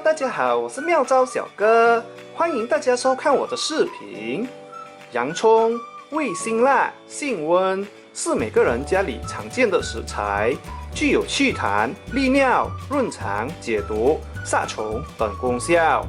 大家好，我是妙招小哥，欢迎大家收看我的视频。洋葱味辛辣、性温，是每个人家里常见的食材，具有祛痰、利尿、润肠、解毒、杀虫等功效。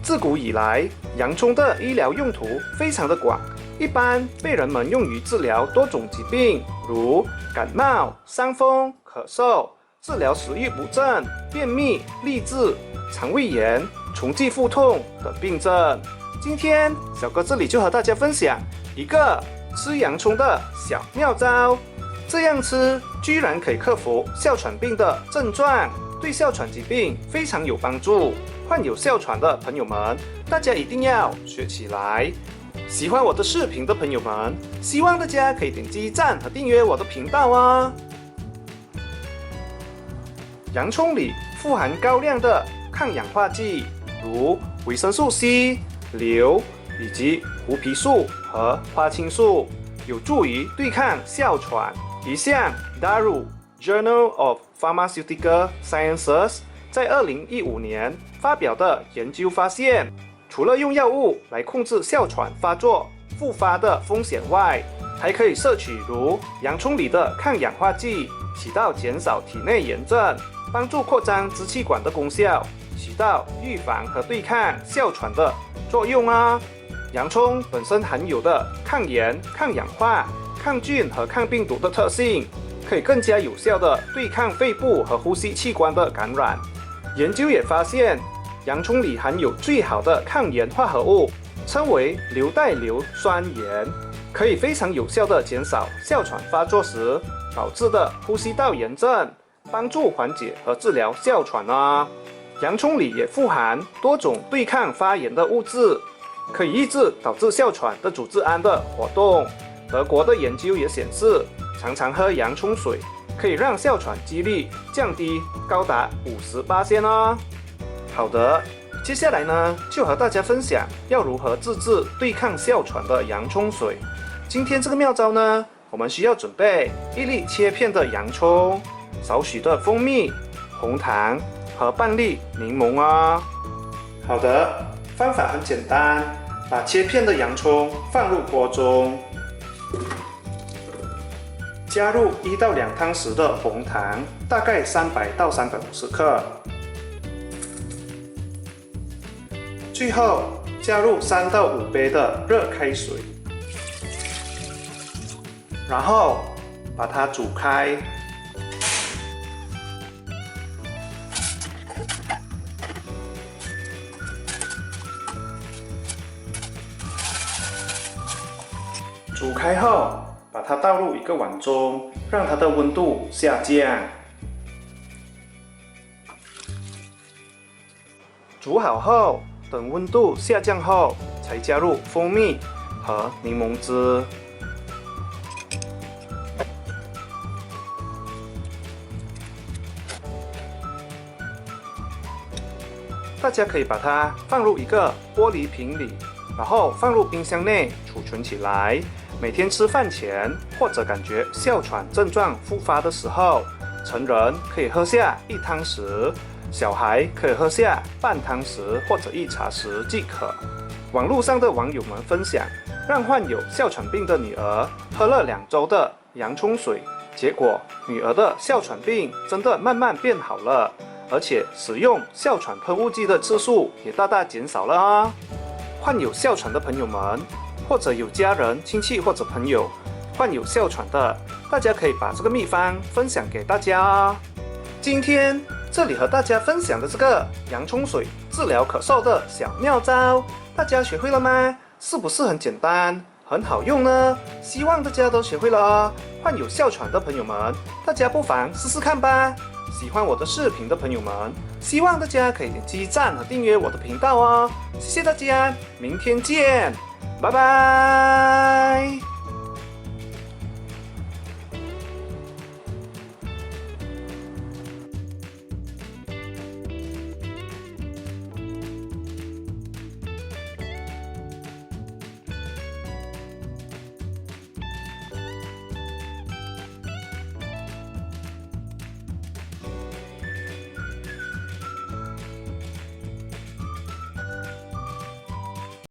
自古以来，洋葱的医疗用途非常的广，一般被人们用于治疗多种疾病，如感冒、伤风、咳嗽，治疗食欲不振、便秘、痢治、肠胃炎、虫迹腹痛等病症。今天小哥这里就和大家分享一个吃洋葱的小妙招，这样吃居然可以克服哮喘病的症状，对哮喘疾病非常有帮助。患有哮喘的朋友们，大家一定要学起来。喜欢我的视频的朋友们，希望大家可以点击赞和订阅我的频道啊。洋葱里富含高量的抗氧化剂，如维生素 C、硫以及胡皮素和花青素，有助于对抗哮喘。一项 Daru Journal of Pharmaceutical Sciences 在2015年发表的研究发现，除了用药物来控制哮喘发作复发的风险外，还可以摄取如洋葱里的抗氧化剂，起到减少体内炎症、帮助扩张支气管的功效，起到预防和对抗哮喘的作用啊。洋葱本身含有的抗炎、抗氧化、抗菌和抗病毒的特性，可以更加有效地对抗肺部和呼吸器官的感染。研究也发现，洋葱里含有最好的抗炎化合物，称为硫代硫酸盐，可以非常有效地减少哮喘发作时导致的呼吸道炎症，帮助缓解和治疗哮喘啊。洋葱里也富含多种对抗发炎的物质，可以抑制导致哮喘的组织胺的活动。德国的研究也显示，常喝洋葱水可以让哮喘几率降低高达50%哦。好的，接下来呢，就和大家分享要如何自制对抗哮喘的洋葱水。今天这个妙招呢，我们需要准备1粒切片的洋葱，少许的蜂蜜、红糖和半粒柠檬哦。好的，方法很简单，把切片的洋葱放入锅中，加入1到2汤匙的红糖，大概300到350克。最后加入3到5杯的热开水，然后把它煮开。煮开后，把它倒入一个碗中，让它的温度下降。煮好后，等温度下降后，才加入蜂蜜和柠檬汁。大家可以把它放入一个玻璃瓶里，然后放入冰箱内储存起来。每天吃饭前或者感觉哮喘症状复发的时候，成人可以喝下1汤匙，小孩可以喝下半汤匙或者1茶匙即可。网络上的网友们分享，让患有哮喘病的女儿喝了2周的洋葱水，结果女儿的哮喘病真的慢慢变好了，而且使用哮喘喷雾剂的次数也大大减少了啊。患有哮喘的朋友们，或者有家人、亲戚或者朋友患有哮喘的，大家可以把这个秘方分享给大家哦。今天这里和大家分享的这个洋葱水治疗咳嗽的小妙招，大家学会了吗？是不是很简单、很好用呢？希望大家都学会了哦。患有哮喘的朋友们，大家不妨试试看吧。喜欢我的视频的朋友们，希望大家可以点击赞和订阅我的频道哦。谢谢大家，明天见。拜拜。